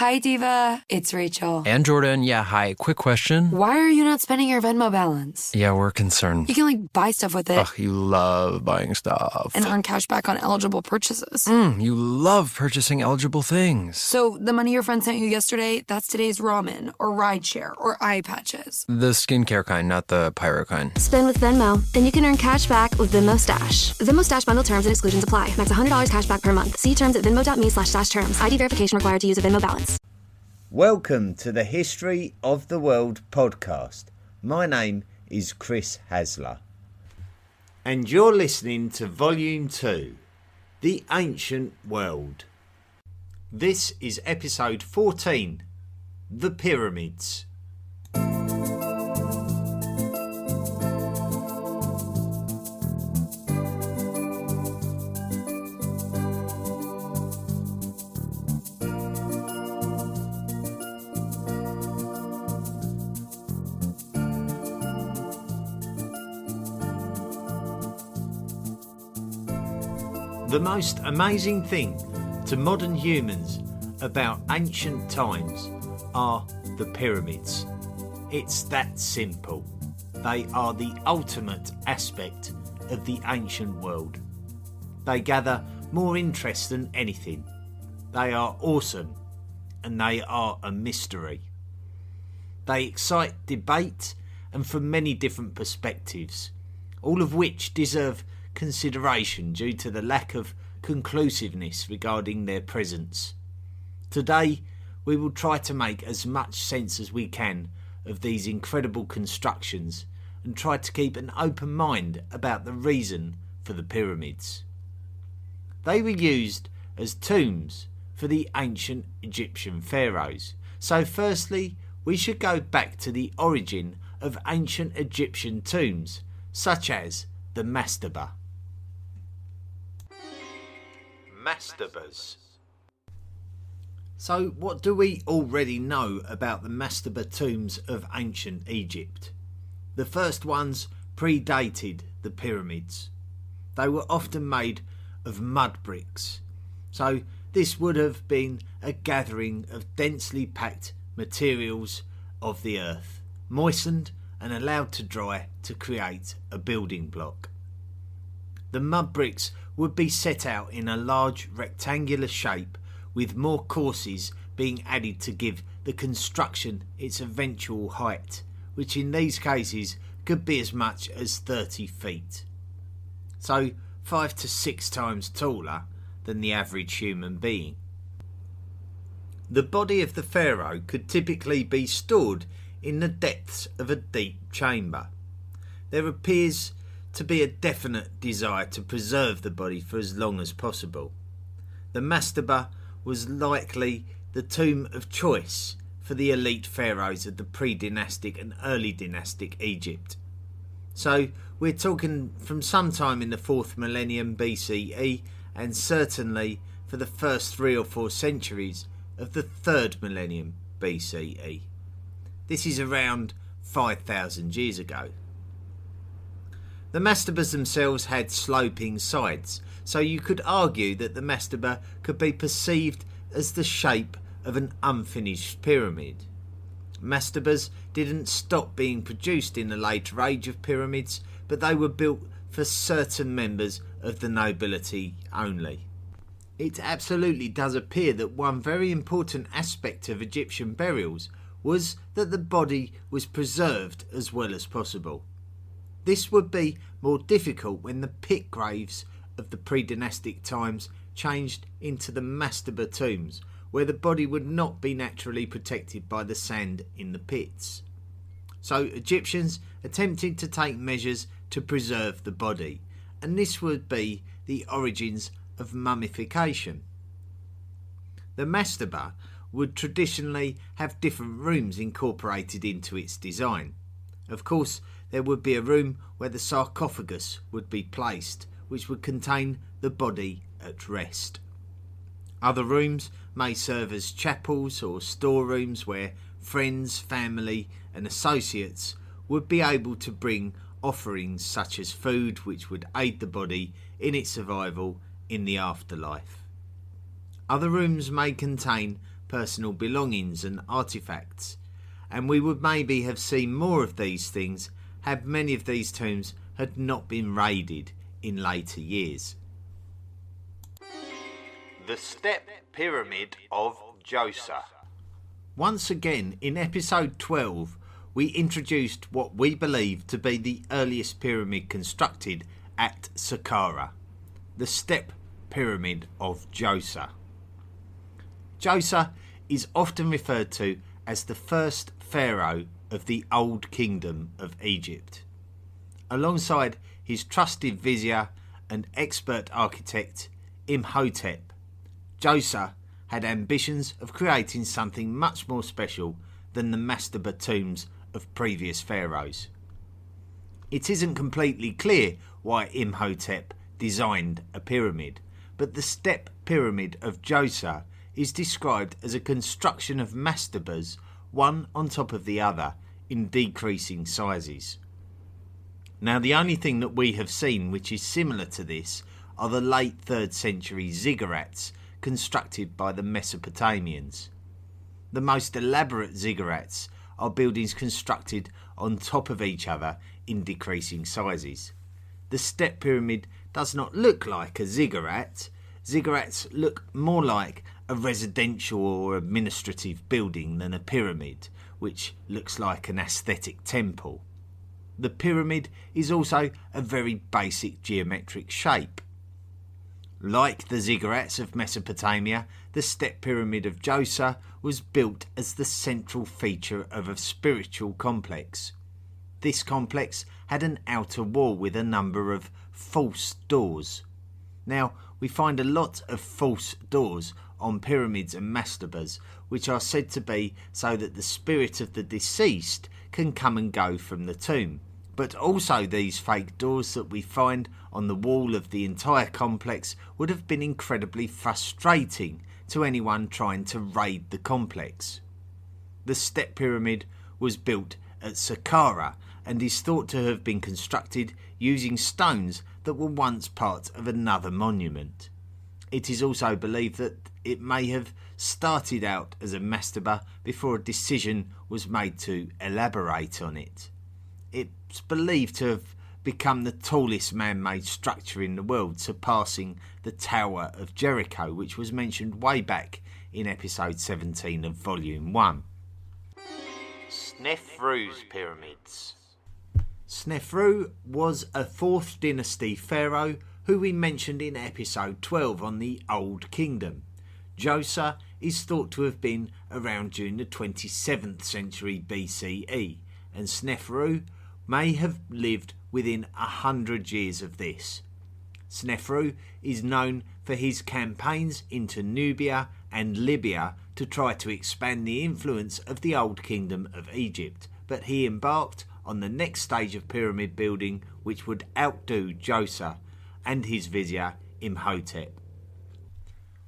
Hi, Diva. It's Rachel. And Jordan. Yeah, hi. Quick question. Why are you not spending your Venmo balance? Yeah, we're concerned. You can, buy stuff with it. Ugh, you love buying stuff. And earn cash back on eligible purchases. You love purchasing eligible things. So the money your friend sent you yesterday, that's today's ramen or rideshare or eye patches. The skincare kind, not the pyro kind. Spend with Venmo, then you can earn cash back with Venmo Stash. Venmo Stash bundle terms and exclusions apply. Max $100 cash back per month. See terms at venmo.me/stash terms. ID verification required to use a Venmo balance. Welcome to the History of the World podcast. My name is Chris Hasler. And you're listening to Volume 2, The Ancient World. This is episode 14, The Pyramids. The most amazing thing to modern humans about ancient times are the pyramids. It's that simple. They are the ultimate aspect of the ancient world. They gather more interest than anything. They are awesome and they are a mystery. They excite debate and from many different perspectives, all of which deserve consideration due to the lack of conclusiveness regarding their presence. Today, we will try to make as much sense as we can of these incredible constructions and try to keep an open mind about the reason for the pyramids. They were used as tombs for the ancient Egyptian pharaohs. So firstly, we should go back to the origin of ancient Egyptian tombs, such as the mastaba. Mastabas. So what do we already know about the mastaba tombs of ancient Egypt? The first ones predated the pyramids. They were often made of mud bricks, so this would have been a gathering of densely packed materials of the earth, moistened and allowed to dry to create a building block. The mud bricks would be set out in a large rectangular shape, with more courses being added to give the construction its eventual height, which in these cases could be as much as 30 feet. So 5 to 6 times taller than the average human being. The body of the pharaoh could typically be stored in the depths of a deep chamber. There appears to be a definite desire to preserve the body for as long as possible. The mastaba was likely the tomb of choice for the elite pharaohs of the pre-dynastic and early dynastic Egypt. So we're talking from sometime in the 4th millennium BCE and certainly for the first 3 or 4 centuries of the 3rd millennium BCE. This is around 5,000 years ago. The mastabas themselves had sloping sides, so you could argue that the mastaba could be perceived as the shape of an unfinished pyramid. Mastabas didn't stop being produced in the later age of pyramids, but they were built for certain members of the nobility only. It absolutely does appear that one very important aspect of Egyptian burials was that the body was preserved as well as possible. This would be more difficult when the pit graves of the pre-dynastic times changed into the mastaba tombs, where the body would not be naturally protected by the sand in the pits. So Egyptians attempted to take measures to preserve the body, and this would be the origins of mummification. The mastaba would traditionally have different rooms incorporated into its design. Of course, there would be a room where the sarcophagus would be placed, which would contain the body at rest. Other rooms may serve as chapels or storerooms where friends, family and associates would be able to bring offerings such as food which would aid the body in its survival in the afterlife. Other rooms may contain personal belongings and artefacts, and we would maybe have seen more of these things had many of these tombs had not been raided in later years. The Step Pyramid of Giza. Once again, in episode 12, we introduced what we believe to be the earliest pyramid constructed at Saqqara, the Step Pyramid of Giza. Giza is often referred to as the first pharaoh of the Old Kingdom of Egypt. Alongside his trusted vizier and expert architect Imhotep, Giza had ambitions of creating something much more special than the mastaba tombs of previous pharaohs. It isn't completely clear why Imhotep designed a pyramid, but the Step Pyramid of Giza is described as a construction of mastabas, one on top of the other, in decreasing sizes. Now, the only thing that we have seen which is similar to this are the late 3rd century ziggurats constructed by the Mesopotamians. The most elaborate ziggurats are buildings constructed on top of each other in decreasing sizes. The Step Pyramid does not look like a ziggurat. Ziggurats look more like a residential or administrative building than a pyramid, which looks like an aesthetic temple. The pyramid is also a very basic geometric shape. Like the ziggurats of Mesopotamia, the Step Pyramid of Giza was built as the central feature of a spiritual complex. This complex had an outer wall with a number of false doors. Now, we find a lot of false doors on pyramids and mastabas, which are said to be so that the spirit of the deceased can come and go from the tomb. But also these fake doors that we find on the wall of the entire complex would have been incredibly frustrating to anyone trying to raid the complex. The Step Pyramid was built at Saqqara and is thought to have been constructed using stones that were once part of another monument. It is also believed that it may have started out as a mastaba before a decision was made to elaborate on it. It's believed to have become the tallest man-made structure in the world, surpassing the Tower of Jericho, which was mentioned way back in episode 17 of Volume 1. Snefru's Pyramids. Snefru was a 4th dynasty pharaoh who we mentioned in episode 12 on the Old Kingdom. Giza is thought to have been around during the 27th century BCE, and Snefru may have lived within 100 years of this. Snefru is known for his campaigns into Nubia and Libya to try to expand the influence of the Old Kingdom of Egypt, but he embarked on the next stage of pyramid building which would outdo Giza and his vizier Imhotep.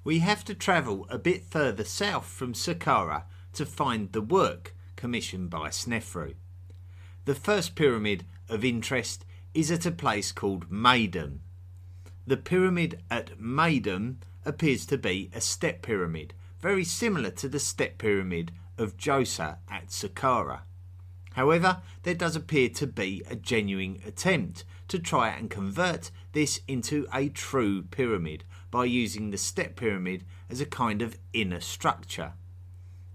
We have to travel a bit further south from Saqqara to find the work commissioned by Snefru. The first pyramid of interest is at a place called Maydum. The pyramid at Maydum appears to be a step pyramid, very similar to the Step Pyramid of Giza at Saqqara. However, there does appear to be a genuine attempt to try and convert this into a true pyramid by using the Step Pyramid as a kind of inner structure.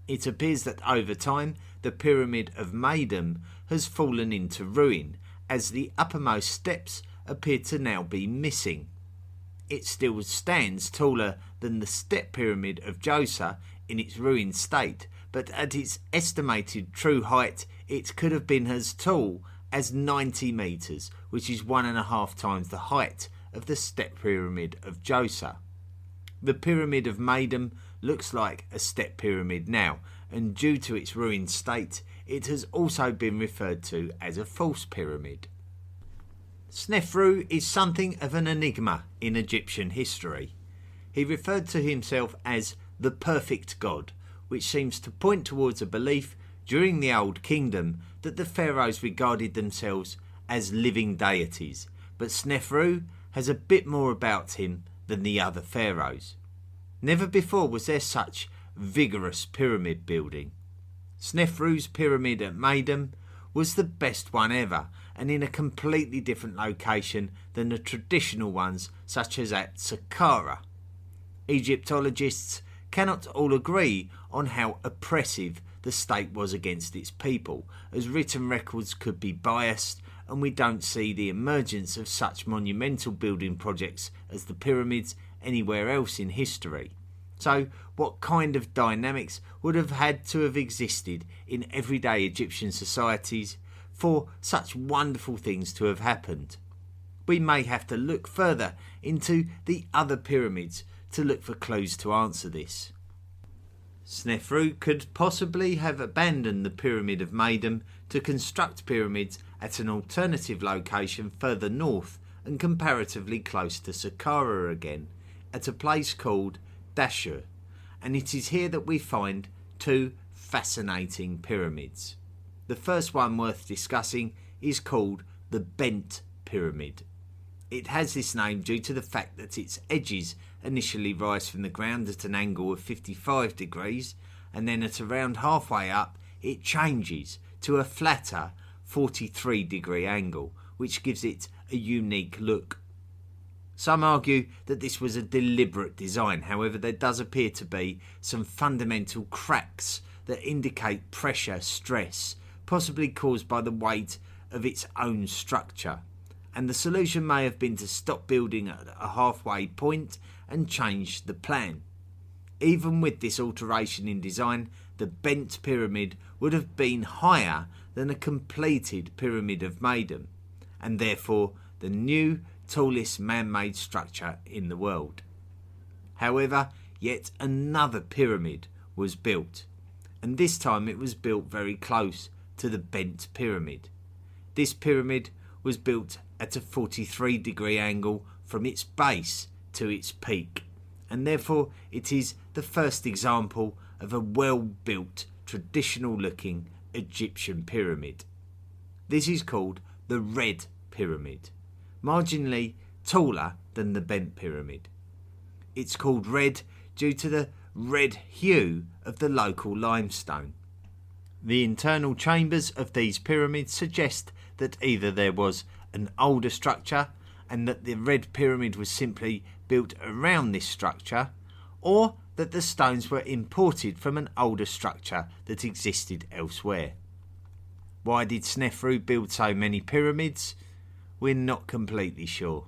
It appears that over time the Pyramid of Maydum has fallen into ruin, as the uppermost steps appear to now be missing. It still stands taller than the Step Pyramid of Giza in its ruined state, but at its estimated true height it could have been as tall as 90 metres, which is 1.5 times the height of the Step Pyramid of Giza. The Pyramid of Maydum looks like a step pyramid now, and due to its ruined state it has also been referred to as a false pyramid. Snefru is something of an enigma in Egyptian history. He referred to himself as the perfect god, which seems to point towards a belief during the Old Kingdom that the pharaohs regarded themselves as living deities, but Snefru has a bit more about him than the other pharaohs. Never before was there such vigorous pyramid building. Snefru's pyramid at Maydam was the best one ever, and in a completely different location than the traditional ones such as at Saqqara. Egyptologists cannot all agree on how oppressive the state was against its people, as written records could be biased, and we don't see the emergence of such monumental building projects as the pyramids anywhere else in history. So what kind of dynamics would have had to have existed in everyday Egyptian societies for such wonderful things to have happened? We may have to look further into the other pyramids to look for clues to answer this. Snefru could possibly have abandoned the Pyramid of Maydam to construct pyramids at an alternative location further north and comparatively close to Saqqara again, at a place called Dashur, and it is here that we find two fascinating pyramids. The first one worth discussing is called the Bent Pyramid. It has this name due to the fact that its edges initially rise from the ground at an angle of 55 degrees, and then at around halfway up it changes to a flatter 43-degree angle, which gives it a unique look. Some argue that this was a deliberate design. However, there does appear to be some fundamental cracks that indicate pressure stress, possibly caused by the weight of its own structure, and the solution may have been to stop building at a halfway point and change the plan. Even with this alteration in design, the Bent Pyramid would have been higher than a completed Pyramid of Maydam, and therefore the new tallest man-made structure in the world. However, yet another pyramid was built, and this time it was built very close to the Bent Pyramid. This pyramid was built at a 43-degree angle from its base to its peak, and therefore it is the first example of a well-built, traditional-looking Egyptian pyramid. This is called the Red Pyramid, marginally taller than the Bent Pyramid. It's called red due to the red hue of the local limestone. The internal chambers of these pyramids suggest that either there was an older structure and that the Red Pyramid was simply built around this structure, or that the stones were imported from an older structure that existed elsewhere. Why did Snefru build so many pyramids? We're not completely sure.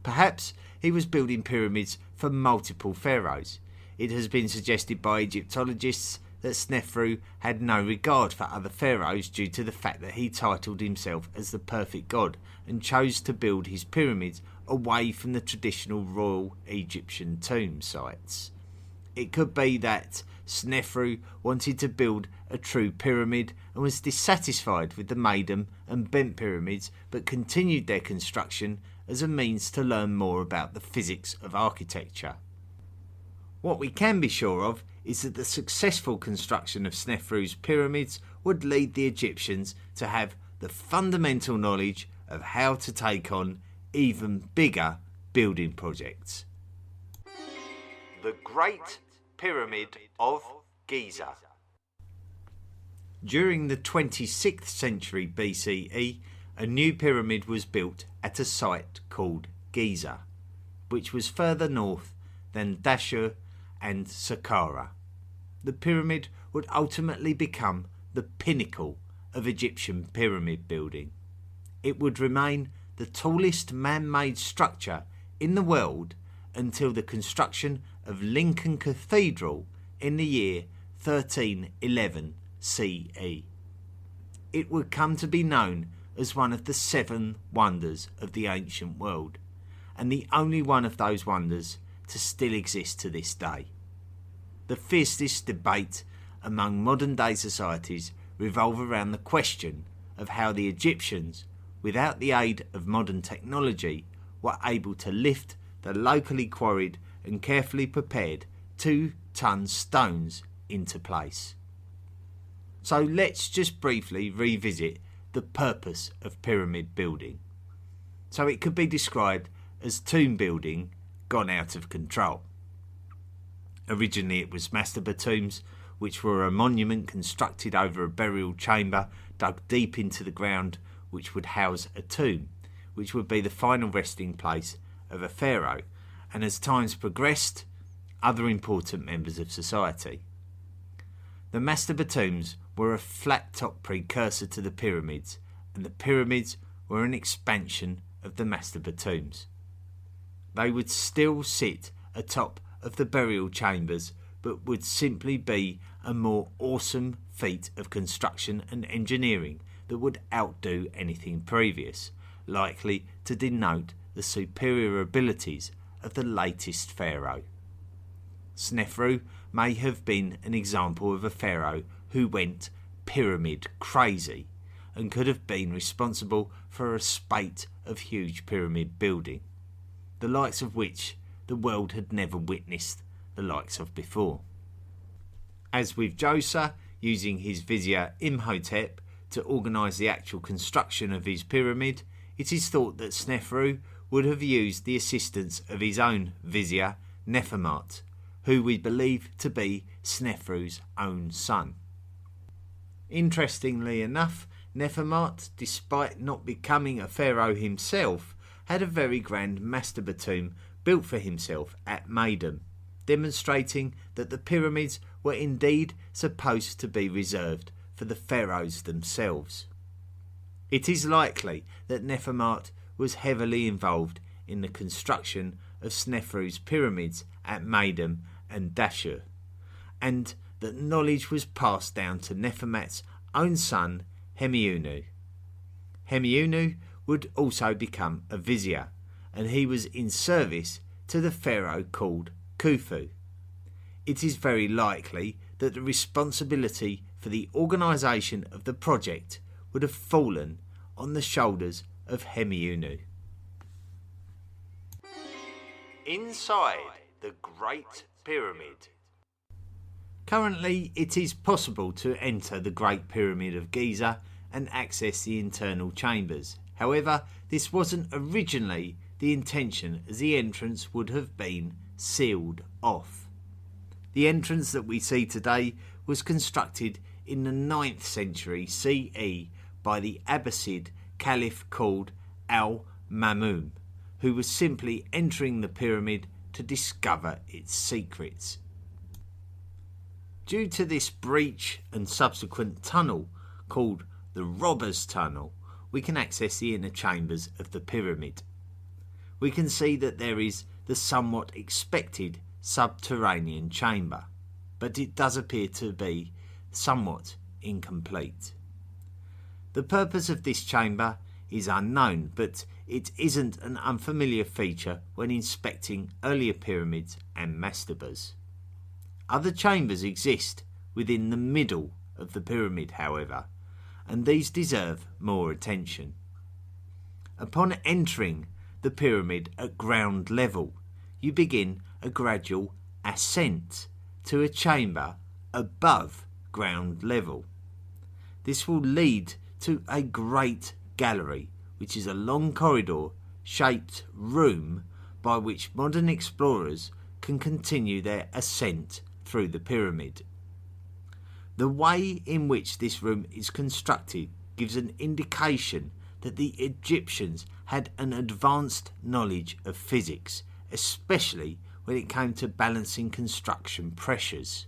Perhaps he was building pyramids for multiple pharaohs. It has been suggested by Egyptologists that Snefru had no regard for other pharaohs due to the fact that he titled himself as the perfect god and chose to build his pyramids away from the traditional royal Egyptian tomb sites. It could be that Snefru wanted to build a true pyramid and was dissatisfied with the Maydam and Bent pyramids, but continued their construction as a means to learn more about the physics of architecture. What we can be sure of is that the successful construction of Snefru's pyramids would lead the Egyptians to have the fundamental knowledge of how to take on even bigger building projects. The Great Pyramid of Giza. During the 26th century BCE, a new pyramid was built at a site called Giza, which was further north than Dashur and Saqqara. The pyramid would ultimately become the pinnacle of Egyptian pyramid building. It would remain the tallest man-made structure in the world until the construction of Lincoln Cathedral in the year 1311 CE. It would come to be known as one of the 7 wonders of the ancient world, and the only one of those wonders to still exist to this day. The fiercest debate among modern-day societies revolve around the question of how the Egyptians, without the aid of modern technology, were able to lift the locally quarried and carefully prepared 2-ton stones into place. So let's just briefly revisit the purpose of pyramid building. So it could be described as tomb building gone out of control. Originally it was mastaba tombs, which were a monument constructed over a burial chamber dug deep into the ground, which would house a tomb, which would be the final resting place of a pharaoh, and as times progressed, other important members of society. The mastaba tombs were a flat-top precursor to the pyramids, and the pyramids were an expansion of the mastaba tombs. They would still sit atop of the burial chambers, but would simply be a more awesome feat of construction and engineering that would outdo anything previous, likely to denote the superior abilities of the latest pharaoh. Snefru may have been an example of a pharaoh who went pyramid crazy and could have been responsible for a spate of huge pyramid building, the likes of which the world had never witnessed the likes of before. As with Djoser using his vizier Imhotep to organise the actual construction of his pyramid, it is thought that Snefru would have used the assistance of his own vizier Nefermat, who we believe to be Snefru's own son. Interestingly enough, Nefermat, despite not becoming a pharaoh himself, had a very grand mastaba tomb built for himself at Maydam, demonstrating that the pyramids were indeed supposed to be reserved for the pharaohs themselves. It is likely that Nefermat was heavily involved in the construction of Snefru's pyramids at Maydam and Dashur, and that knowledge was passed down to Nefermat's own son Hemiunu. Hemiunu would also become a vizier, and he was in service to the pharaoh called Khufu. It is very likely that the responsibility for the organisation of the project would have fallen on the shoulders of Hemiunu. Inside the Great Pyramid. Currently, it is possible to enter the Great Pyramid of Giza and access the internal chambers. However, this wasn't originally the intention, as the entrance would have been sealed off. The entrance that we see today was constructed in the 9th century CE by the Abbasid Caliph called Al-Mamun, who was simply entering the pyramid to discover its secrets. Due to this breach and subsequent tunnel, called the Robber's Tunnel, we can access the inner chambers of the pyramid. We can see that there is the somewhat expected subterranean chamber, but it does appear to be somewhat incomplete. The purpose of this chamber is unknown, but it isn't an unfamiliar feature when inspecting earlier pyramids and mastabas. Other chambers exist within the middle of the pyramid, however, and these deserve more attention. Upon entering the pyramid at ground level, you begin a gradual ascent to a chamber above ground level. This will lead to a great gallery, which is a long corridor shaped room by which modern explorers can continue their ascent through the pyramid. The way in which this room is constructed gives an indication that the Egyptians had an advanced knowledge of physics, especially when it came to balancing construction pressures.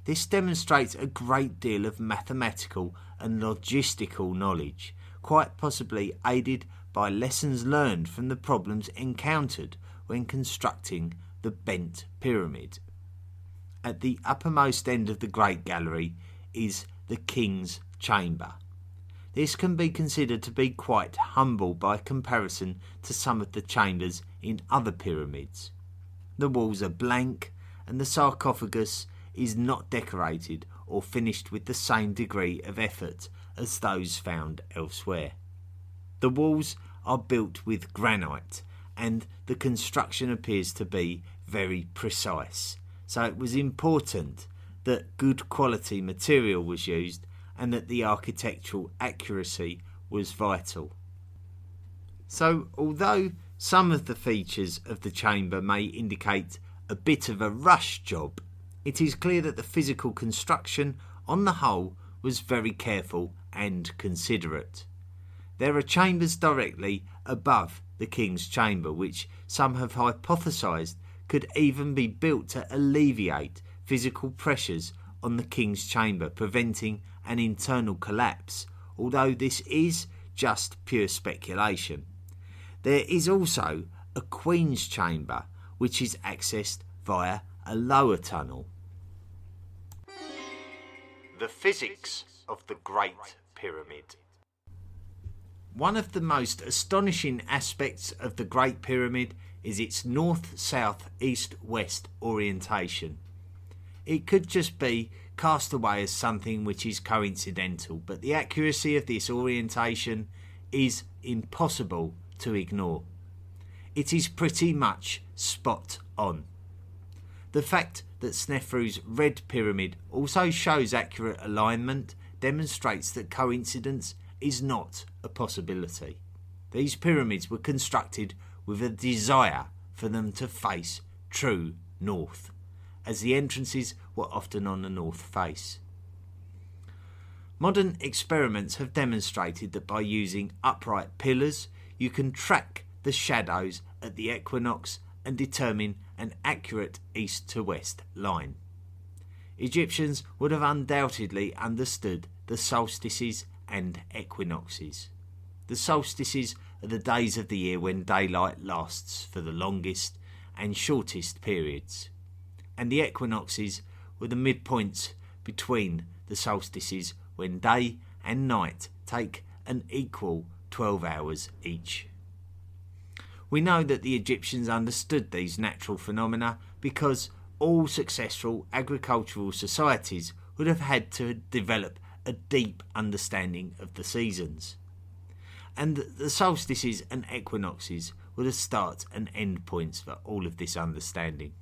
This demonstrates a great deal of mathematical and logistical knowledge, quite possibly aided by lessons learned from the problems encountered when constructing the bent pyramid. At the uppermost end of the Great Gallery is the King's Chamber. This can be considered to be quite humble by comparison to some of the chambers in other pyramids. The walls are blank, and the sarcophagus is not decorated or finished with the same degree of effort as those found elsewhere. The walls are built with granite, and the construction appears to be very precise. So it was important that good quality material was used and that the architectural accuracy was vital. So although some of the features of the chamber may indicate a bit of a rush job, it is clear that the physical construction on the whole was very careful and considerate. There are chambers directly above the King's Chamber, which some have hypothesised could even be built to alleviate physical pressures on the King's Chamber, preventing an internal collapse, although this is just pure speculation. There is also a Queen's Chamber, which is accessed via a lower tunnel. The physics of the Great Pyramid. One of the most astonishing aspects of the Great Pyramid is its north, south, east, west orientation. It could just be cast away as something which is coincidental, but the accuracy of this orientation is impossible to ignore. It is pretty much spot on. The fact that Snefru's Red Pyramid also shows accurate alignment demonstrates that coincidence is not a possibility. These pyramids were constructed with a desire for them to face true north, as the entrances were often on the north face. Modern experiments have demonstrated that by using upright pillars, you can track the shadows at the equinox and determine an accurate east to west line. Egyptians would have undoubtedly understood the solstices and equinoxes. The solstices are the days of the year when daylight lasts for the longest and shortest periods, and the equinoxes were the midpoints between the solstices when day and night take an equal 12 hours each. We know that the Egyptians understood these natural phenomena because all successful agricultural societies would have had to develop a deep understanding of the seasons, and the solstices and equinoxes were the start and end points for all of this understanding.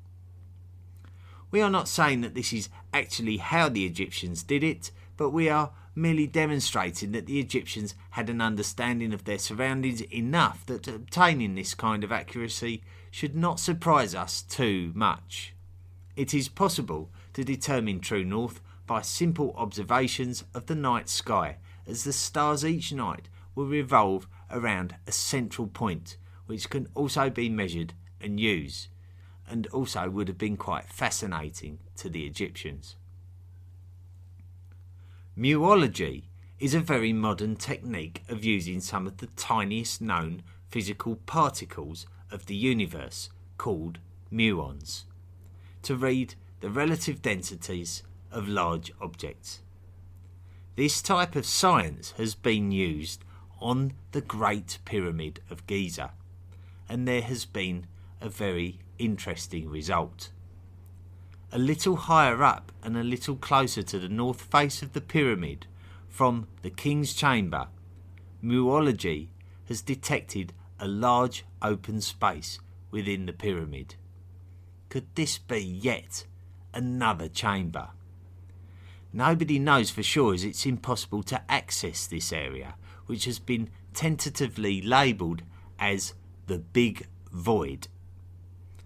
We are not saying that this is actually how the Egyptians did it, but we are merely demonstrating that the Egyptians had an understanding of their surroundings enough that obtaining this kind of accuracy should not surprise us too much. It is possible to determine true north by simple observations of the night sky, as the stars each night will revolve around a central point, which can also be measured and used, and also would have been quite fascinating to the Egyptians. Muology is a very modern technique of using some of the tiniest known physical particles of the universe, called muons, to read the relative densities of large objects. This type of science has been used on the Great Pyramid of Giza, and there has been a very interesting result. A little higher up and a little closer to the north face of the pyramid from the King's Chamber, muology has detected a large open space within the pyramid. Could this be yet another chamber? Nobody knows for sure, as it's impossible to access this area, which has been tentatively labelled as the Big Void.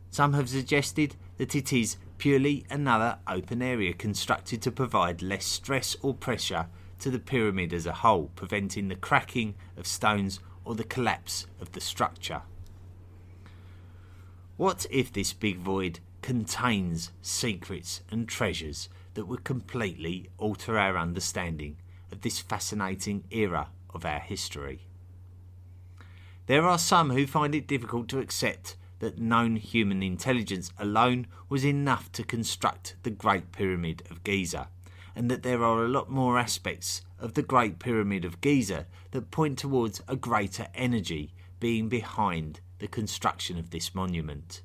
Some have suggested that it is purely another open area constructed to provide less stress or pressure to the pyramid as a whole, preventing the cracking of stones or the collapse of the structure. What if this big void contains secrets and treasures that would completely alter our understanding of this fascinating era of our history? There are some who find it difficult to accept that known human intelligence alone was enough to construct the Great Pyramid of Giza, and that there are a lot more aspects of the Great Pyramid of Giza that point towards a greater energy being behind the construction of this monument.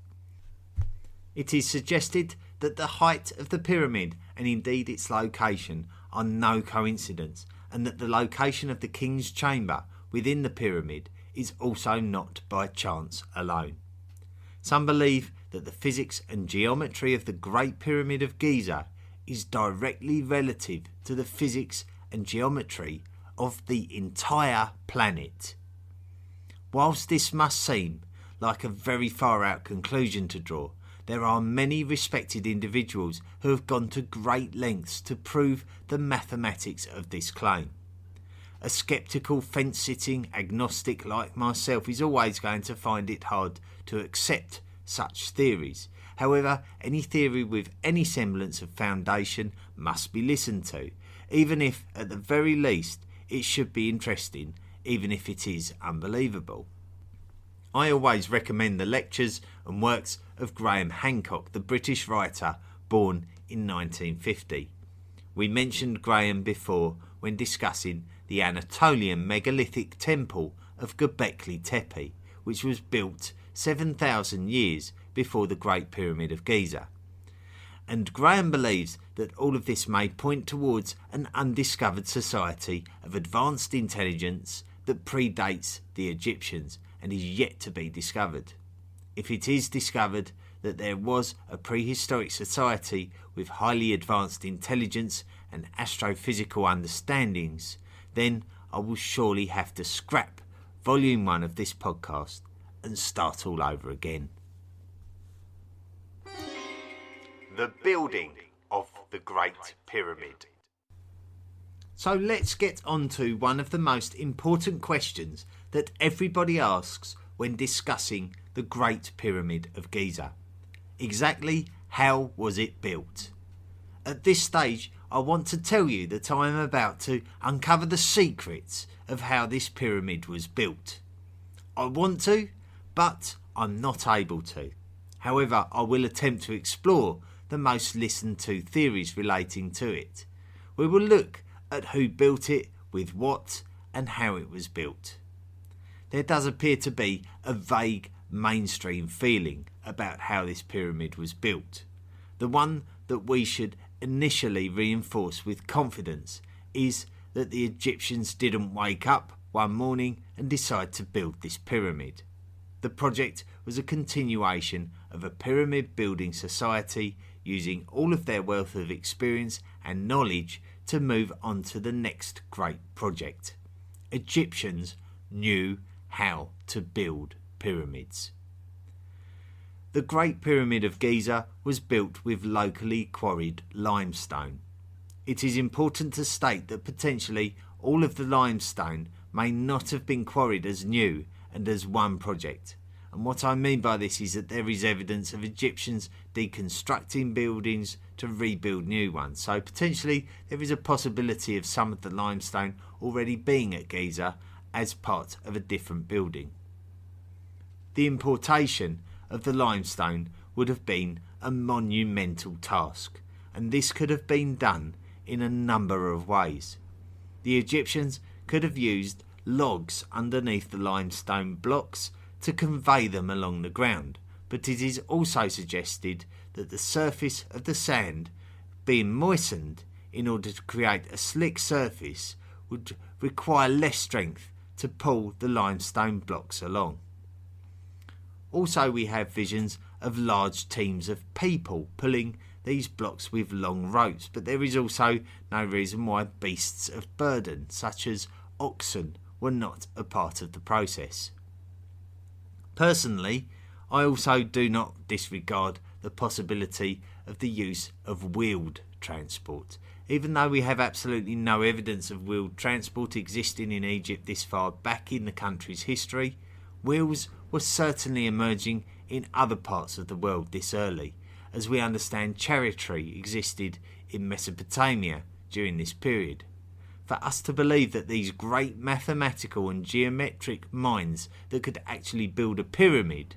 It is suggested that the height of the pyramid and indeed its location are no coincidence, and that the location of the King's Chamber within the pyramid is also not by chance alone. Some believe that the physics and geometry of the Great Pyramid of Giza is directly relative to the physics and geometry of the entire planet. Whilst this must seem like a very far out conclusion to draw, there are many respected individuals who have gone to great lengths to prove the mathematics of this claim. A sceptical, fence-sitting agnostic like myself is always going to find it hard to accept such theories. However, any theory with any semblance of foundation must be listened to, even if, at the very least, it should be interesting, even if it is unbelievable. I always recommend the lectures and works of Graham Hancock, the British writer born in 1950. We mentioned Graham before when discussing the Anatolian megalithic temple of Göbekli Tepe, which was built 7,000 years before the Great Pyramid of Giza. And Graham believes that all of this may point towards an undiscovered society of advanced intelligence that predates the Egyptians and is yet to be discovered. If it is discovered that there was a prehistoric society with highly advanced intelligence and astrophysical understandings, then I will surely have to scrap Volume 1 of this podcast and start all over again. The building of the Great Pyramid. So let's get on to one of the most important questions that everybody asks when discussing the Great Pyramid of Giza. Exactly how was it built? At this stage, I want to tell you that I am about to uncover the secrets of how this pyramid was built. I want to, but I'm not able to. However, I will attempt to explore the most listened to theories relating to it. We will look at who built it, with what, and how it was built. There does appear to be a vague mainstream feeling about how this pyramid was built. The one that we should initially reinforce with confidence is that the Egyptians didn't wake up one morning and decide to build this pyramid. The project was a continuation of a pyramid building society using all of their wealth of experience and knowledge to move on to the next great project. Egyptians knew how to build pyramids. The Great Pyramid of Giza was built with locally quarried limestone. It is important to state that potentially all of the limestone may not have been quarried as new and as one project. And what I mean by this is that there is evidence of Egyptians deconstructing buildings to rebuild new ones. So potentially there is a possibility of some of the limestone already being at Giza as part of a different building. The importation of the limestone would have been a monumental task, and this could have been done in a number of ways. The Egyptians could have used logs underneath the limestone blocks to convey them along the ground, but it is also suggested that the surface of the sand being moistened in order to create a slick surface would require less strength to pull the limestone blocks along. Also, we have visions of large teams of people pulling these blocks with long ropes, but there is also no reason why beasts of burden, such as oxen, were not a part of the process. Personally, I also do not disregard the possibility of the use of wheeled transport. Even though we have absolutely no evidence of wheeled transport existing in Egypt this far back in the country's history, wheels were certainly emerging in other parts of the world this early, as we understand chariotry existed in Mesopotamia during this period. For us to believe that these great mathematical and geometric minds that could actually build a pyramid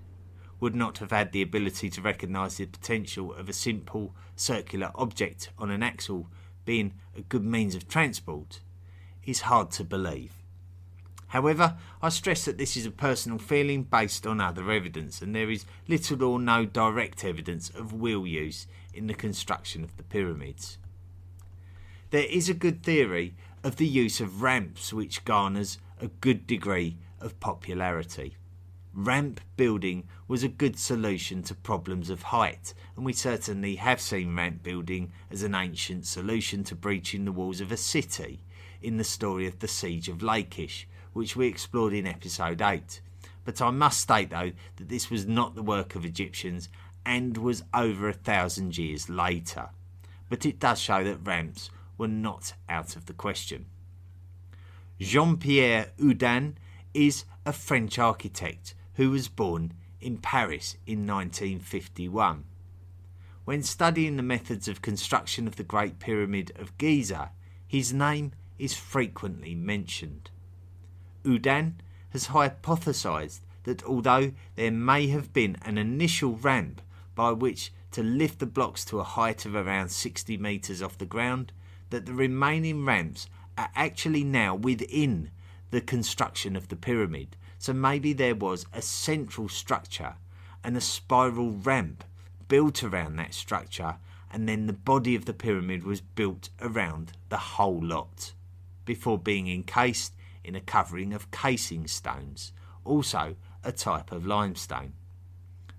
would not have had the ability to recognise the potential of a simple circular object on an axle being a good means of transport is hard to believe. However, I stress that this is a personal feeling based on other evidence, and there is little or no direct evidence of wheel use in the construction of the pyramids. There is a good theory of the use of ramps which garners a good degree of popularity. Ramp building was a good solution to problems of height, and we certainly have seen ramp building as an ancient solution to breaching the walls of a city in the story of the Siege of Lachish, which we explored in episode 8. But I must state though that this was not the work of Egyptians, and was over 1,000 years later, but it does show that ramps were not out of the question. Jean-Pierre Houdin is a French architect who was born in Paris in 1951. When studying the methods of construction of the Great Pyramid of Giza, his name is frequently mentioned. Houdin has hypothesized that although there may have been an initial ramp by which to lift the blocks to a height of around 60 metres off the ground, that the remaining ramps are actually now within the construction of the pyramid. So maybe there was a central structure and a spiral ramp built around that structure, and then the body of the pyramid was built around the whole lot before being encased in a covering of casing stones, also a type of limestone.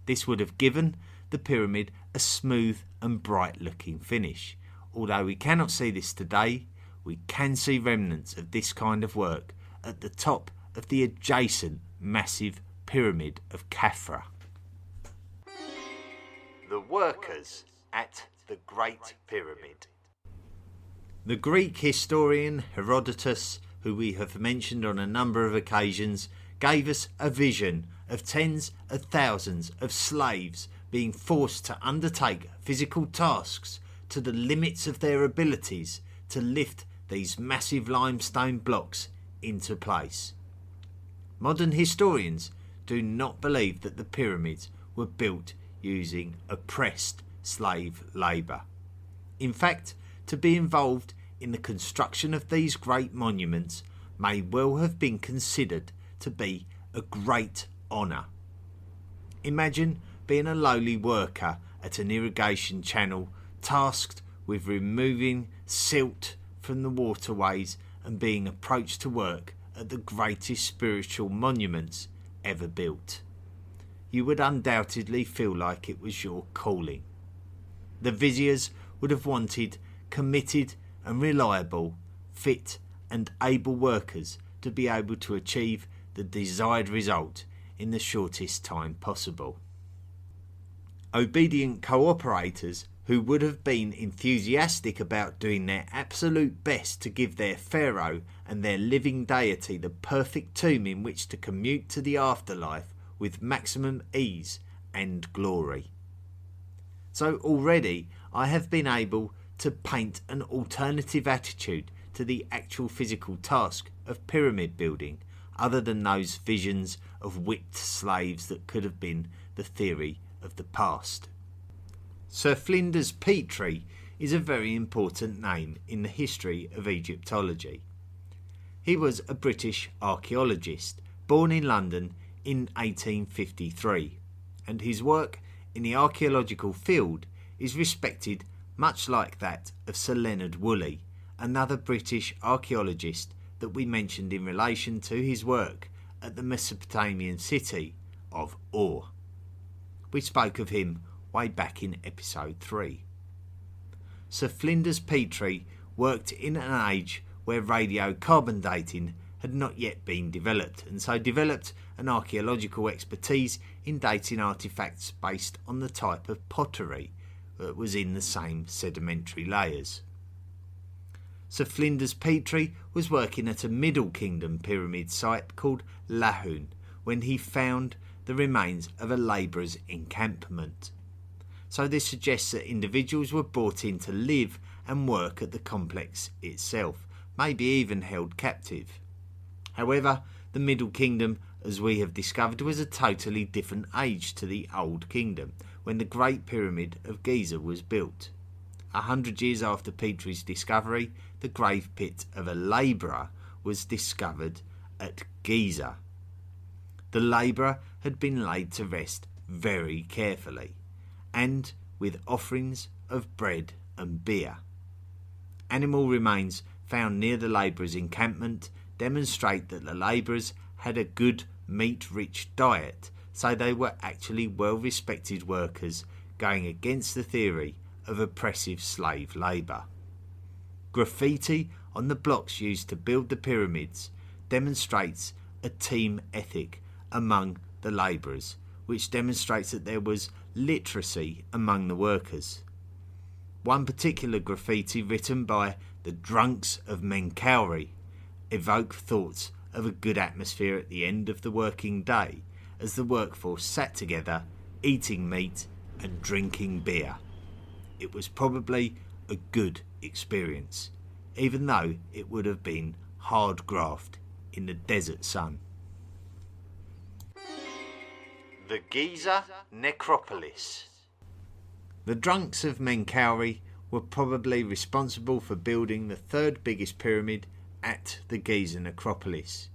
This would have given the pyramid a smooth and bright looking finish. Although we cannot see this today, we can see remnants of this kind of work at the top of the adjacent massive pyramid of Khafra. The workers at the Great Pyramid. The Greek historian Herodotus, who we have mentioned on a number of occasions, gave us a vision of tens of thousands of slaves being forced to undertake physical tasks to the limits of their abilities to lift these massive limestone blocks into place. Modern historians do not believe that the pyramids were built using oppressed slave labour. In fact, to be involved in the construction of these great monuments may well have been considered to be a great honour. Imagine being a lowly worker at an irrigation channel tasked with removing silt from the waterways and being approached to work at the greatest spiritual monuments ever built. You would undoubtedly feel like it was your calling. The viziers would have wanted committed and reliable, fit and able workers to be able to achieve the desired result in the shortest time possible. Obedient cooperators who would have been enthusiastic about doing their absolute best to give their pharaoh and their living deity the perfect tomb in which to commute to the afterlife with maximum ease and glory. So already I have been able to paint an alternative attitude to the actual physical task of pyramid building, other than those visions of whipped slaves that could have been the theory of the past. Sir Flinders Petrie is a very important name in the history of Egyptology. He was a British archaeologist born in London in 1853, and his work in the archaeological field is respected much like that of Sir Leonard Woolley, another British archaeologist that we mentioned in relation to his work at the Mesopotamian city of Ur. We spoke of him way back in episode 3. Sir Flinders Petrie worked in an age where radiocarbon dating had not yet been developed, and so developed an archaeological expertise in dating artefacts based on the type of pottery that was in the same sedimentary layers. Sir Flinders Petrie was working at a Middle Kingdom pyramid site called Lahun when he found the remains of a labourer's encampment. So this suggests that individuals were brought in to live and work at the complex itself, maybe even held captive. However, the Middle Kingdom, as we have discovered, was a totally different age to the Old Kingdom, when the Great Pyramid of Giza was built. 100 years after Petrie's discovery, the grave pit of a labourer was discovered at Giza. The labourer had been laid to rest very carefully, and with offerings of bread and beer. Animal remains found near the labourers' encampment demonstrate that the labourers had a good meat-rich diet, so they were actually well-respected workers going against the theory of oppressive slave labour. Graffiti on the blocks used to build the pyramids demonstrates a team ethic among the labourers, which demonstrates that there was literacy among the workers. One particular graffiti written by the drunks of Menkaure evoked thoughts of a good atmosphere at the end of the working day as the workforce sat together eating meat and drinking beer. It was probably a good experience, even though it would have been hard graft in the desert sun. The Giza Necropolis. The drunks of Menkaure were probably responsible for building the third biggest pyramid at the Giza Necropolis.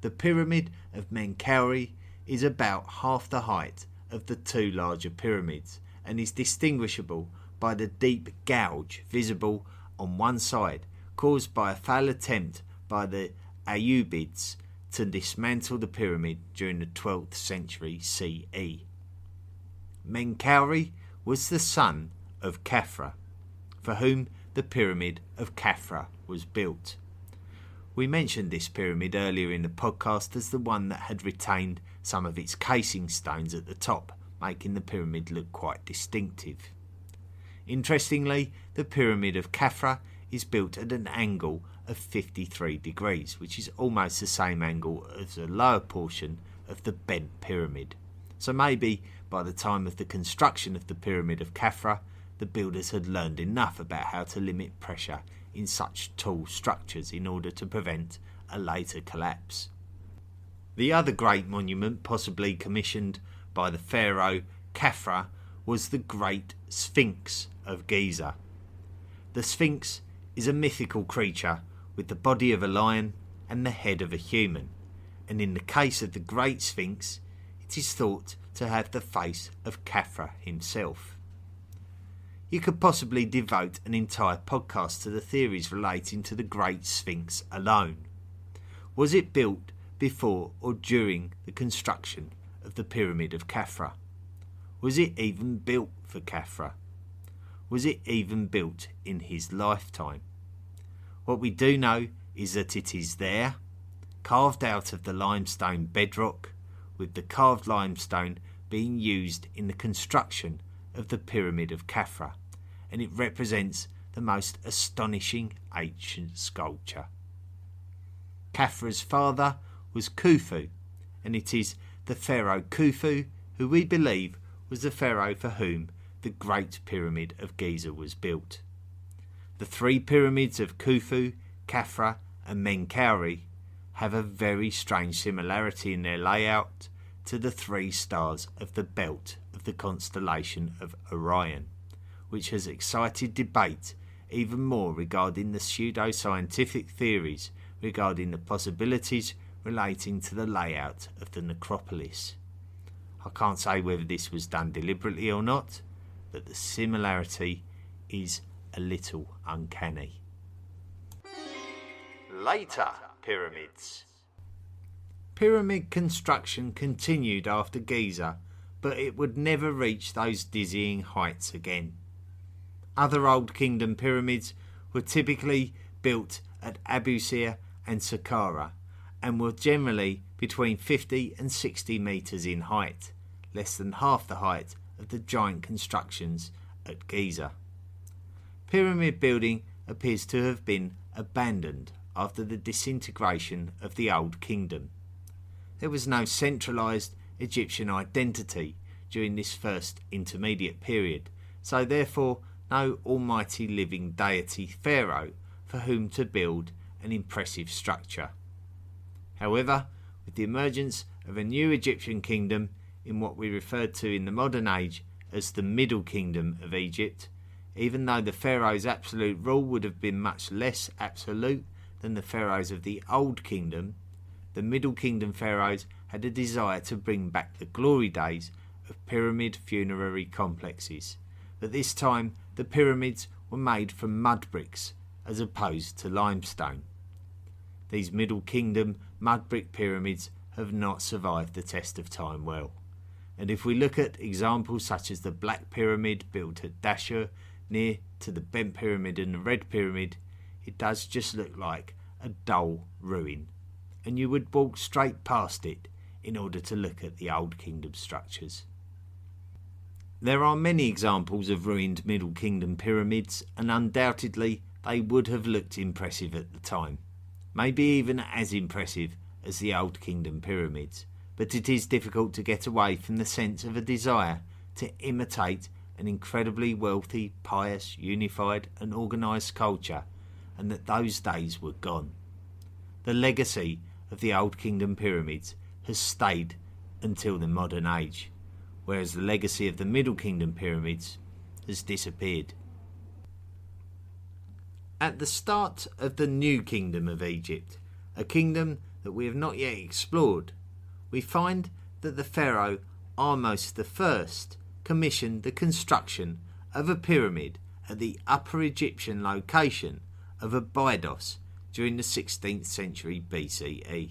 The Pyramid of Menkaure is about half the height of the two larger pyramids and is distinguishable by the deep gouge visible on one side, caused by a failed attempt by the Ayyubids to dismantle the pyramid during the 12th century CE. Menkaure was the son of Khafra, for whom the Pyramid of Khafra was built. We mentioned this pyramid earlier in the podcast as the one that had retained some of its casing stones at the top, making the pyramid look quite distinctive. Interestingly, the Pyramid of Khafra is built at an angle of 53 degrees, which is almost the same angle as the lower portion of the bent pyramid. So maybe by the time of the construction of the Pyramid of Khafra, the builders had learned enough about how to limit pressure in such tall structures in order to prevent a later collapse. The other great monument possibly commissioned by the pharaoh Khafra was the Great Sphinx of Giza. The Sphinx is a mythical creature with the body of a lion and the head of a human, and in the case of the Great Sphinx, it is thought to have the face of Khafra himself. You could possibly devote an entire podcast to the theories relating to the Great Sphinx alone. Was it built before or during the construction of the Pyramid of Khafra? Was it even built for Khafra? Was it even built in his lifetime? What we do know is that it is there, carved out of the limestone bedrock, with the carved limestone being used in the construction of the Pyramid of Khafra, and it represents the most astonishing ancient sculpture. Khafra's father was Khufu, and it is the pharaoh Khufu who we believe was the pharaoh for whom the Great Pyramid of Giza was built. The three pyramids of Khufu, Khafra and Menkaure have a very strange similarity in their layout to the three stars of the belt of the constellation of Orion, which has excited debate even more regarding the pseudo-scientific theories regarding the possibilities relating to the layout of the necropolis. I can't say whether this was done deliberately or not, but the similarity is a little uncanny. Later pyramids. Pyramid construction continued after Giza, but it would never reach those dizzying heights again. Other Old Kingdom pyramids were typically built at Abu Sir and Saqqara and were generally between 50 and 60 metres in height, less than half the height of the giant constructions at Giza. Pyramid building appears to have been abandoned after the disintegration of the Old Kingdom. There was no centralised Egyptian identity during this first intermediate period, so therefore no almighty living deity pharaoh for whom to build an impressive structure. However, with the emergence of a new Egyptian kingdom in what we refer to in the modern age as the Middle Kingdom of Egypt, even though the pharaoh's absolute rule would have been much less absolute than the pharaohs of the Old Kingdom, the Middle Kingdom pharaohs had a desire to bring back the glory days of pyramid funerary complexes. But this time the pyramids were made from mud bricks as opposed to limestone. These Middle Kingdom mud brick pyramids have not survived the test of time well. And if we look at examples such as the Black Pyramid built at Dashur near to the Bent Pyramid and the Red Pyramid, it does just look like a dull ruin, and you would walk straight past it in order to look at the Old Kingdom structures. There are many examples of ruined Middle Kingdom pyramids, and undoubtedly they would have looked impressive at the time. Maybe even as impressive as the Old Kingdom pyramids, but it is difficult to get away from the sense of a desire to imitate an incredibly wealthy, pious, unified and organised culture, and that those days were gone. The legacy of the Old Kingdom pyramids has stayed until the modern age, whereas the legacy of the Middle Kingdom pyramids has disappeared. At the start of the New Kingdom of Egypt, a kingdom that we have not yet explored, we find that the pharaoh Ahmose I commissioned the construction of a pyramid at the Upper Egyptian location of Abydos during the 16th century BCE.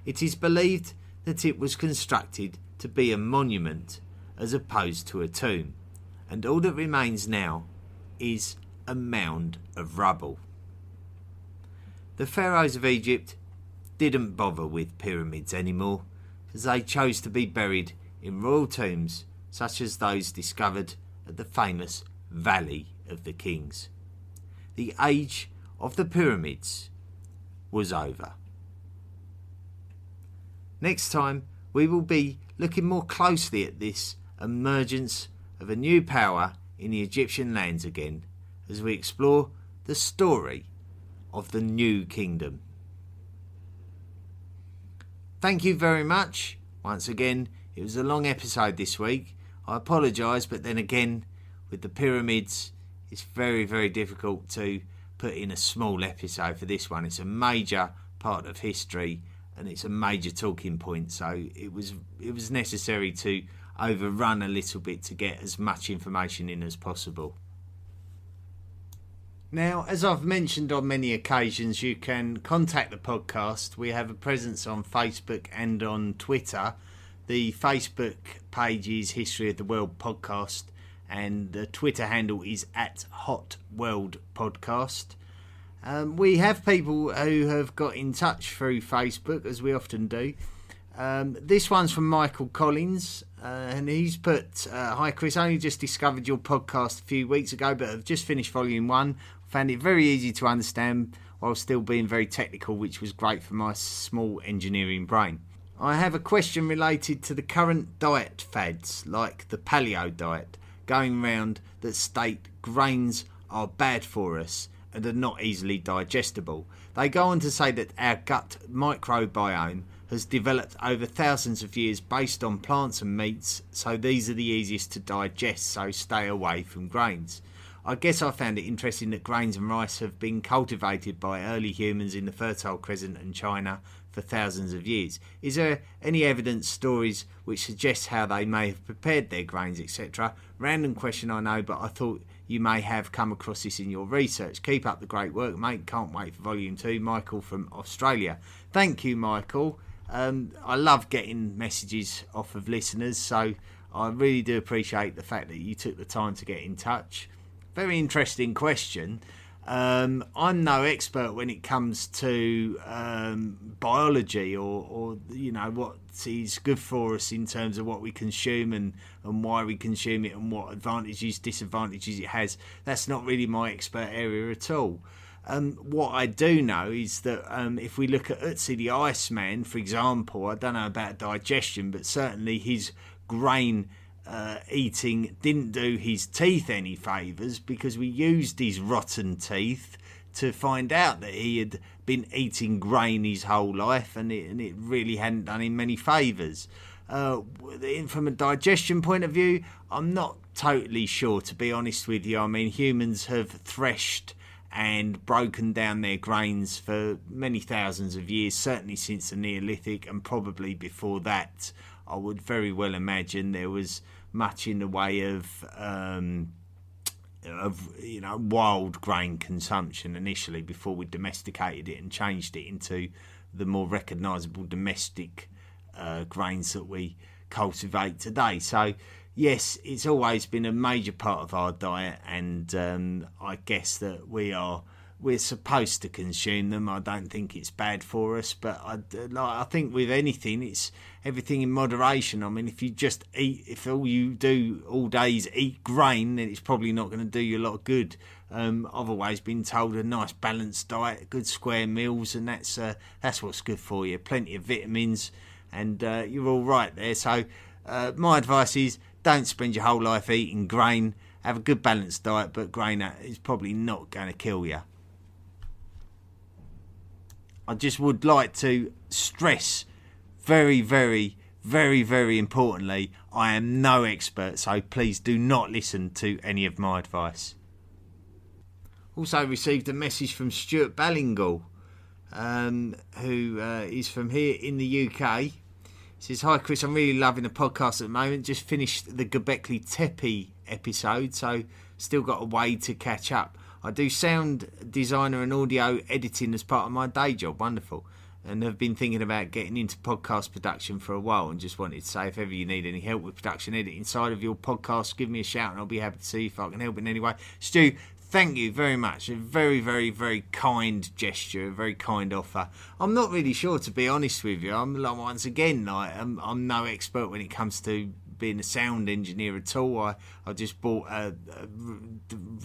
It is believed that it was constructed to be a monument as opposed to a tomb, and all that remains now is a mound of rubble. The pharaohs of Egypt didn't bother with pyramids anymore, as they chose to be buried in royal tombs such as those discovered at the famous Valley of the Kings. The age of the pyramids was over. Next time we will be looking more closely at this emergence of a new power in the Egyptian lands again, as we explore the story of the New Kingdom. Thank you very much. Once again, it was a long episode this week. I apologise, but then again, with the pyramids, it's very, very difficult to put in a small episode for this one. It's a major part of history and it's a major talking point, so it was necessary to overrun a little bit to get as much information in as possible. Now, as I've mentioned on many occasions, you can contact the podcast. We have a presence on Facebook and on Twitter. The Facebook page is History of the World Podcast, and the Twitter handle is @HotWorldPodcast. We have people who have got in touch through Facebook, as we often do. This one's from Michael Collins, and he's put, "Hi Chris, only just discovered your podcast a few weeks ago, but have just finished volume 1. Found it very easy to understand while still being very technical, which was great for my small engineering brain. I have a question related to the current diet fads, like the paleo diet, going round that state grains are bad for us and are not easily digestible. They go on to say that our gut microbiome has developed over thousands of years based on plants and meats, so these are the easiest to digest, so stay away from grains. I guess I found it interesting that grains and rice have been cultivated by early humans in the Fertile Crescent and China for thousands of years. Is there any evidence, stories which suggest how they may have prepared their grains, etc.? Random question, I know, but I thought you may have come across this in your research. Keep up the great work, mate. Can't wait for volume 2. Michael from Australia." Thank you, Michael. I love getting messages off of listeners, so I really do appreciate the fact that you took the time to get in touch. Very interesting question. I'm no expert when it comes to biology or you know, what is good for us in terms of what we consume and why we consume it and what advantages, disadvantages it has. That's not really my expert area at all. What I do know is that if we look at Ötzi the Iceman, for example, I don't know about digestion, but certainly his grain eating didn't do his teeth any favours, because we used his rotten teeth to find out that he had been eating grain his whole life, and it really hadn't done him many favours. From a digestion point of view, I'm not totally sure, to be honest with you. I mean, humans have threshed and broken down their grains for many thousands of years, certainly since the Neolithic, and probably before that. I would very well imagine there was much in the way of you know, wild grain consumption initially, before we domesticated it and changed it into the more recognisable domestic grains that we cultivate today. So yes, it's always been a major part of our diet, and I guess that we are we're supposed to consume them. I don't think it's bad for us, but I think with anything, it's everything in moderation. I mean, if you just eat, if all you do all day is eat grain, then it's probably not going to do you a lot of good. I've always been told a nice balanced diet, good square meals, and that's what's good for you. Plenty of vitamins, and you're all right there. So my advice is don't spend your whole life eating grain. Have a good balanced diet, but grain is probably not going to kill you. I just would like to stress very, very, very, very importantly, I am no expert, so please do not listen to any of my advice. Also received a message from Stuart Ballingall, who is from here in the UK. He says, "Hi Chris, I'm really loving the podcast at the moment. Just finished the Göbekli Tepe episode, so still got a way to catch up. I do sound designer and audio editing as part of my day job. Wonderful. And have been thinking about getting into podcast production for a while, and just wanted to say if ever you need any help with production editing side of your podcast, give me a shout and I'll be happy to see if I can help in any way." Stu, thank you very much. A very, very, very kind gesture, a very kind offer. I'm not really sure, to be honest with you. I'm no expert when it comes to being a sound engineer at all. I just bought a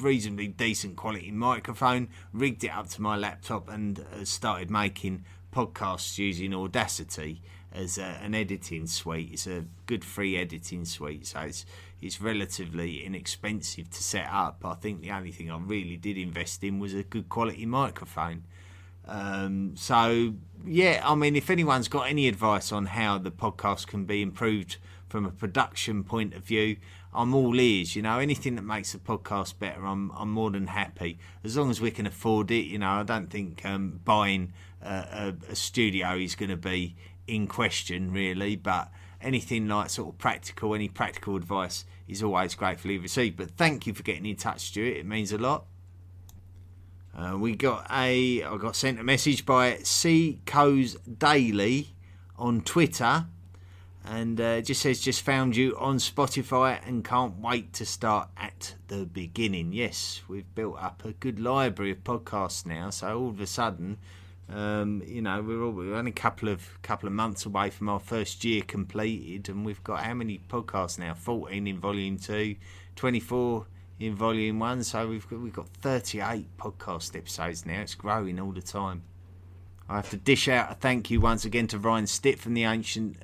reasonably decent quality microphone, rigged it up to my laptop, and started making podcasts using Audacity as an editing suite. It's a good free editing suite, so it's relatively inexpensive to set up. I think the only thing I really did invest in was a good quality microphone. So yeah, I mean, if anyone's got any advice on how the podcast can be improved from a production point of view, I'm all ears. Anything that makes the podcast better, I'm more than happy, as long as we can afford it. I don't think buying a studio is going to be in question really, but anything like sort of any practical advice is always gratefully received. But thank you for getting in touch, Stuart. It means a lot. I got sent a message by Seacoast Daily on Twitter, and it just says, "Just found you on Spotify and can't wait to start at the beginning." Yes, we've built up a good library of podcasts now, so all of a sudden, we're only a couple of months away from our first year completed, and we've got how many podcasts now? 14 in Volume 2, 24 in Volume 1, so we've got 38 podcast episodes now. It's growing all the time. I have to dish out a thank you once again to Ryan Stitt from the Ancient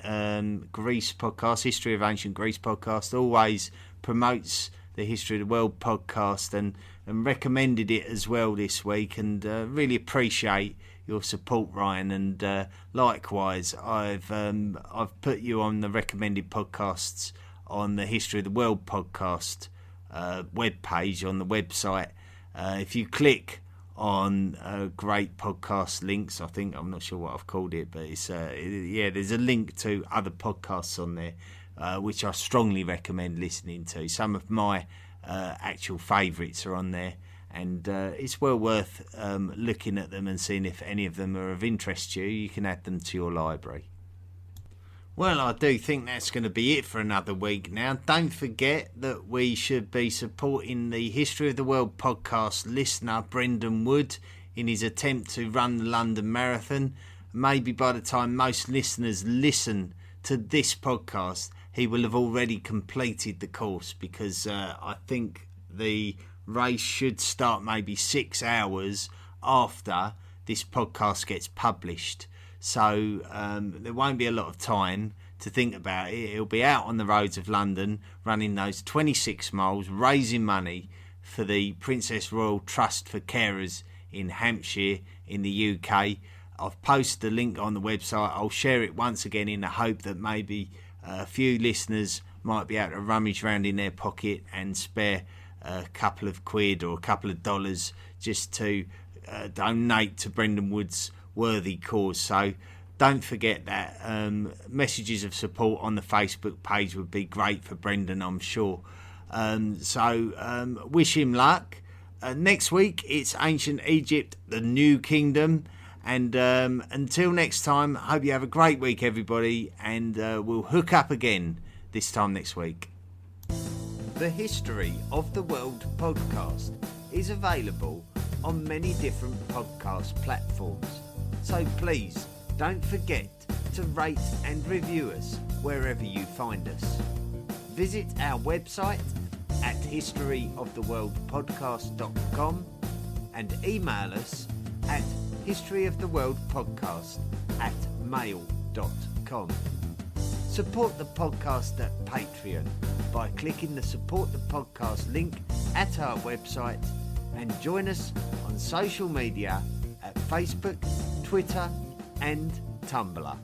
Greece podcast, History of Ancient Greece podcast. Always promotes the History of the World podcast and recommended it as well this week, and really appreciate your support, Ryan. And likewise, I've put you on the recommended podcasts on the History of the World podcast web page on the website. If you click on great podcast links, I'm not sure what I've called it, but it's there's a link to other podcasts on there which I strongly recommend listening to. Some of my actual favourites are on there, and it's well worth looking at them and seeing if any of them are of interest to you. You can add them to your library. Well, I do think that's going to be it for another week now. Don't forget that we should be supporting the History of the World podcast listener, Brendan Wood, in his attempt to run the London Marathon. Maybe by the time most listeners listen to this podcast, he will have already completed the course, because I think the race should start maybe 6 hours after this podcast gets published. So there won't be a lot of time to think about it. He'll be out on the roads of London running those 26 miles, raising money for the Princess Royal Trust for Carers in Hampshire in the UK. I've posted the link on the website. I'll share it once again in the hope that maybe a few listeners might be able to rummage around in their pocket and spare a couple of quid or a couple of dollars just to donate to Brendan Wood's worthy cause. So don't forget that. Messages of support on the Facebook page would be great for Brendan, I'm sure. So wish him luck. Next week it's Ancient Egypt, the New Kingdom, and until next time, I hope you have a great week, everybody, and we'll hook up again this time next week. The History of the World podcast is available on many different podcast platforms. So please don't forget to rate and review us wherever you find us. Visit our website at historyoftheworldpodcast.com and email us at historyoftheworldpodcast@mail.com. Support the podcast at Patreon by clicking the Support the Podcast link at our website and join us on social media at Facebook, Twitter and Tumblr.